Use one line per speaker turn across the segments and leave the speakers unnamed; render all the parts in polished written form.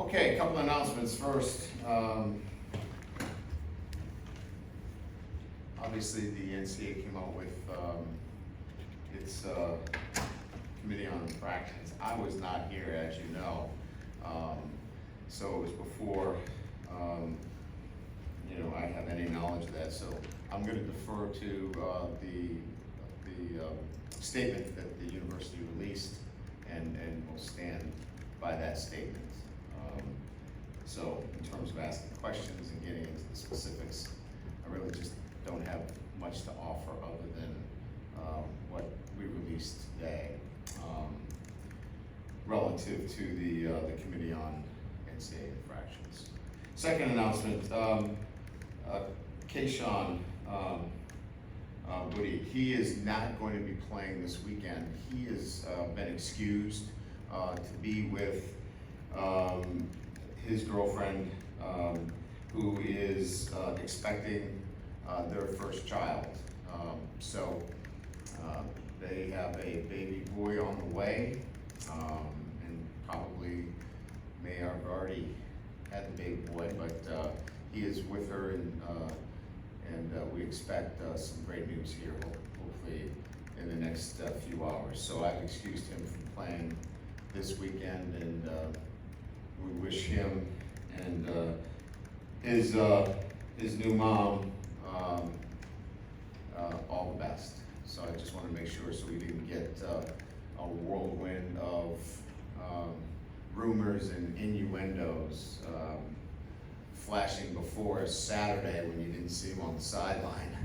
Okay, a couple of announcements first. Obviously, the NCAA came out with its committee on infractions. I was not here, as you know, so it was before I have any knowledge of that. So I'm going to defer to the statement that the university released, and we'll stand by that statement. So in terms of asking questions and getting into the specifics, I really just don't have much to offer other than what we released today relative to the Committee on NCAA Infractions. Second announcement, Kayshawn Woody, he is not going to be playing this weekend. He has been excused to be with his girlfriend, who is expecting their first child. So they have a baby boy on the way, and probably may have already had the baby boy, but he is with her, and we expect some great news here, hopefully in the next few hours. So I've excused him from playing this weekend, and we wish him and his new mom all the best. So I just want to make sure, so we didn't get a whirlwind of rumors and innuendos flashing before us Saturday when you didn't see him on the sideline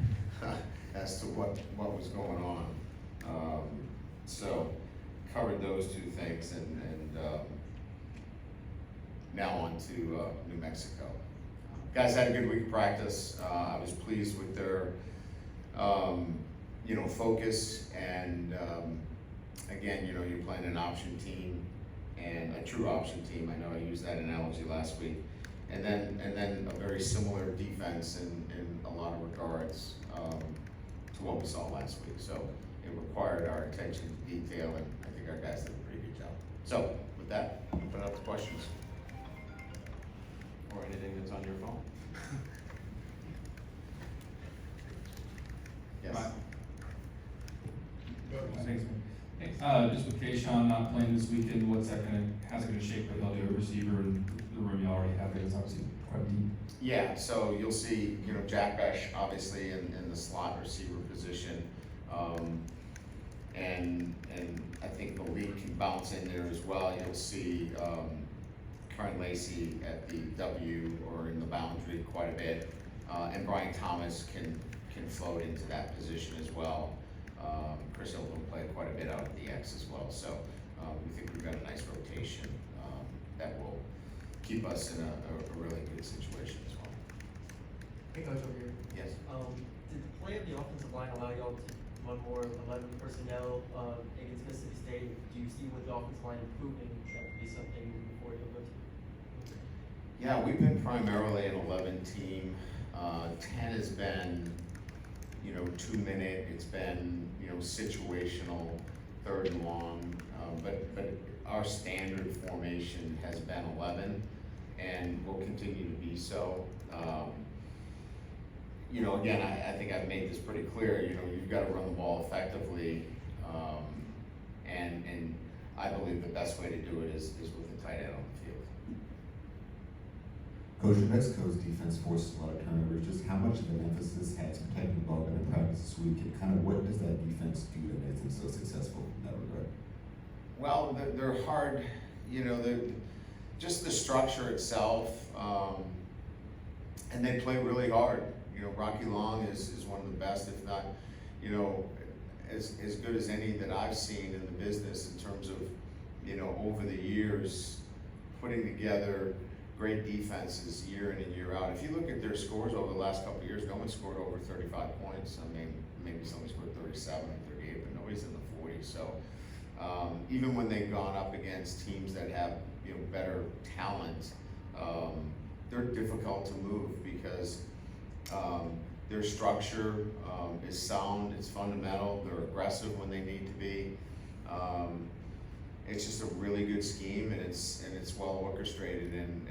as to what was going on. So covered those two things, and now on to New Mexico. Guys had a good week of practice. I was pleased with their focus, and again, you're playing an option team and a true option team. I know I used that analogy last week. And then a very similar defense in a lot of regards to what we saw last week. So it required our attention to detail, and I think our guys did a pretty good job. So with that, open up to questions or anything that's on your phone. Yes.
Just with Kayshawn not playing this weekend, how's it gonna shape with all the other receiver and the room you already have there is obviously quite deep.
Yeah, so you'll see, Jack Besh obviously in the slot receiver position, and I think the league can bounce in there as well. You'll see Karen Lacey at the W or in the boundary quite a bit, and Brian Thomas can float into that position as well. Chris Hill will play quite a bit out at the X as well. So we think we've got a nice rotation that will keep us in a really good situation as well.
Hey, Coach, over here.
Yes.
Did the play of the offensive line allow y'all to run more 11 personnel against Mississippi State? Do you see with the offensive line improving, that would be something moving forward you'll go to?
Yeah, we've been primarily an 11 team. 10 has been 2-minute. It's been situational, third and long, but our standard formation has been 11 and will continue to be so. Again, I think I've made this pretty clear. You've got to run the ball effectively, and I believe the best way to do it is with a tight end on the field.
Coach, New Mexico's defense forces a lot of turnovers. Just how much of an emphasis has protecting the ball in practice this week, and kind of what does that defense do that makes them so successful in that regard?
Well, they're hard. Just the structure itself, and they play really hard. Rocky Long is one of the best, if not, as good as any that I've seen in the business in terms of, over the years, putting together great defenses year in and year out. If you look at their scores over the last couple of years, no one scored over 35 points. I mean, maybe someone scored 37 or 38, but nobody's in the 40s. So even when they've gone up against teams that have better talent, they're difficult to move because their structure is sound, it's fundamental, they're aggressive when they need to be. it's just a really good scheme, and it's well orchestrated, and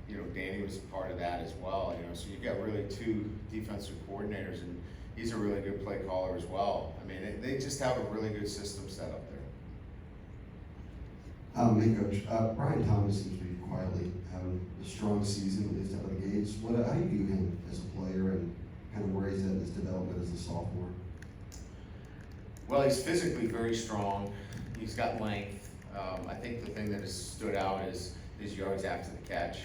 you know, Danny was a part of that as well, you know, so you've got really two defensive coordinators, and he's a really good play caller as well. I mean, they just have a really good system set up there.
Hey, Coach. Brian Thomas seems to be quietly having a strong season, at least out of the gates. How do you view him as a player, and kind of where he's at in his development as a sophomore?
Well, he's physically very strong. He's got length. I think the thing that has stood out is his yards after the catch.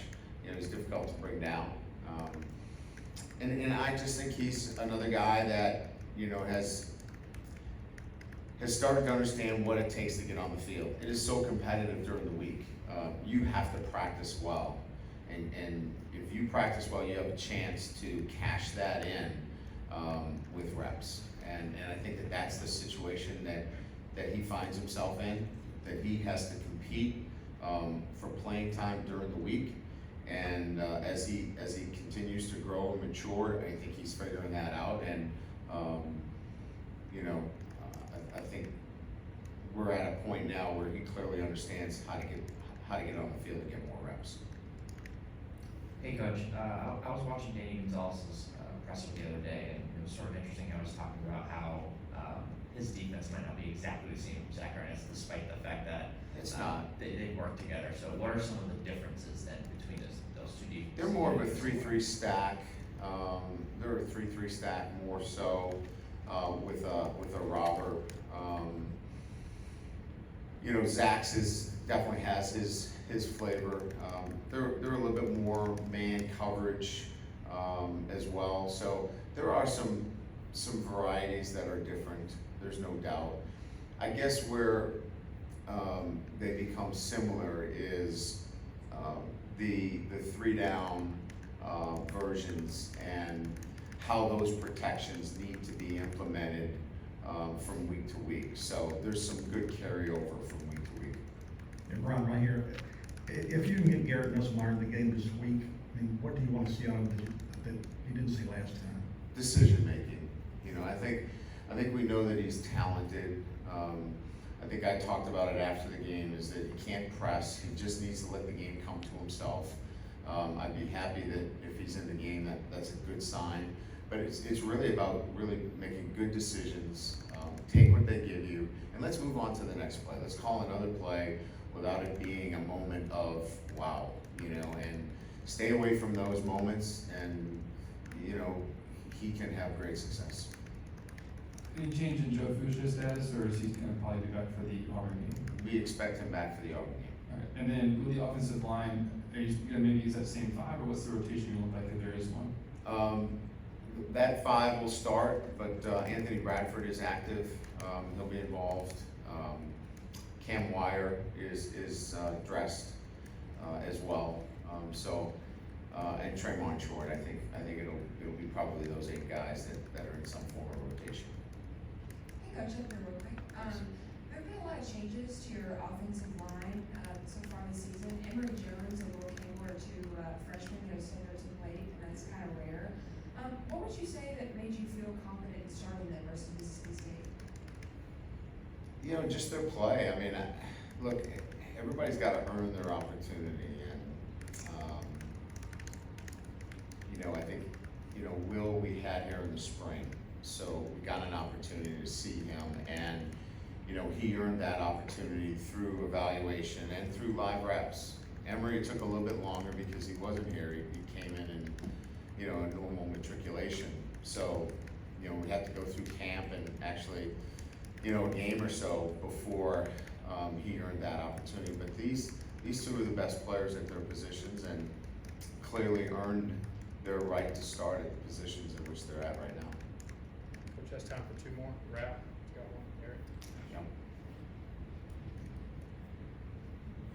You know, he's difficult to bring down. And I just think he's another guy that, you know, has started to understand what it takes to get on the field. It is so competitive during the week. You have to practice well. And if you practice well, you have a chance to cash that in with reps. And I think that that's the situation that he finds himself in, that he has to compete for playing time during the week. And as he continues to grow and mature, I think he's figuring that out. And you know, I think we're at a point now where he clearly understands how to get on the field and get more reps.
Hey, Coach. I was watching Danny Gonzalez's presser the other day, and it was sort of interesting. I was talking about how his defense might not be exactly the same as Zach Arnett's, despite the fact that
It's not.
they work together. So, what are some of the differences then between those two defenses?
They're more of a 3-3 stack. They're a 3-3 stack more so with a robber. You know, Zach's definitely has his flavor. They're a little bit more man coverage as well. So there are some varieties that are different. There's no doubt. I guess where they become similar is the 3-down versions and how those protections need to be implemented from week to week. So there's some good carryover from week to week.
And Ron, right here, if you can get Garrett Nussmeyer in the game this week, I mean, what do you want to see out of him that you didn't see last time?
Decision making. You know, I think we know that he's talented. I think I talked about it after the game, is that he can't press. He just needs to let the game come to himself. I'd be happy that if he's in the game, that's a good sign. But it's really about really making good decisions. Take what they give you, and let's move on to the next play. Let's call another play without it being a moment of wow, you know, and stay away from those moments, and you know, he can have great success.
Any change in Joe Fuchsia's status, or is he gonna probably be back for the Auburn game?
We expect him back for the Auburn game.
All right, and then with the offensive line, are you gonna maybe use that same 5, or what's the rotation gonna look like if there is one?
That 5 will start, but Anthony Bradford is active. He'll be involved. Cam Wire is dressed as well. And Tremont Short. I think it'll be probably those 8 guys that are in some form of rotation.
Hey, Coach, up here real quick. There have been a lot of changes to your offensive line so far this season. Emory Jones and Will Campbell are 2 freshmen who have stayed there to the plate, and that's kind of rare. What would you say that made you feel confident in starting them versus Mississippi State?
You know, just their play. I mean, look, everybody's got to earn their opportunity, and you know, I think, you know, Will we had here in the spring, so we got an opportunity to see him, and you know, he earned that opportunity through evaluation and through live reps. Emory took a little bit longer because he wasn't here. He came in and, you know, a normal matriculation. So, you know, we had to go through camp and actually, you know, a game or so before he earned that opportunity. But these 2 are the best players at their positions and clearly earned their right to start at the positions in which they're at right now.
Coach, that's time for 2 more. Wrap. Got one, Eric.
Yeah.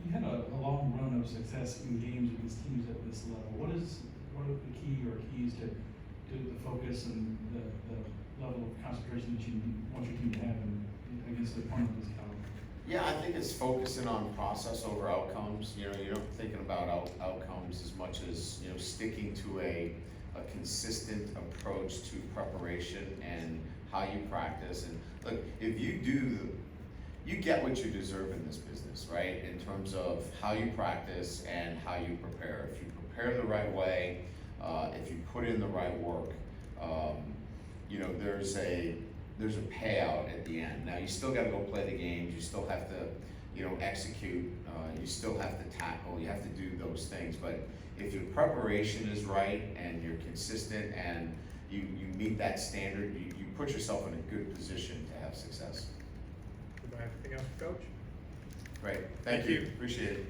You had a long run of success in games against teams at this level. What are the keys to the focus and the level of concentration that you want your team to have against the opponent of this caliber?
Yeah, I think it's focusing on process over outcomes. You know, you're not thinking about outcomes as much as, you know, sticking to a consistent approach to preparation and how you practice. And look, if you do you get what you deserve in this business, right? In terms of how you practice and how you prepare. If you prepare the right way, if you put in the right work, you know, there's a payout at the end. Now, you still gotta go play the games, you still have to, you know, execute, you still have to tackle, you have to do those things, but if your preparation is right and you're consistent and you meet that standard, you put yourself in a good position to have success.
Anybody have anything else for Coach?
Great,
Thank
thank you,
you.
appreciate it.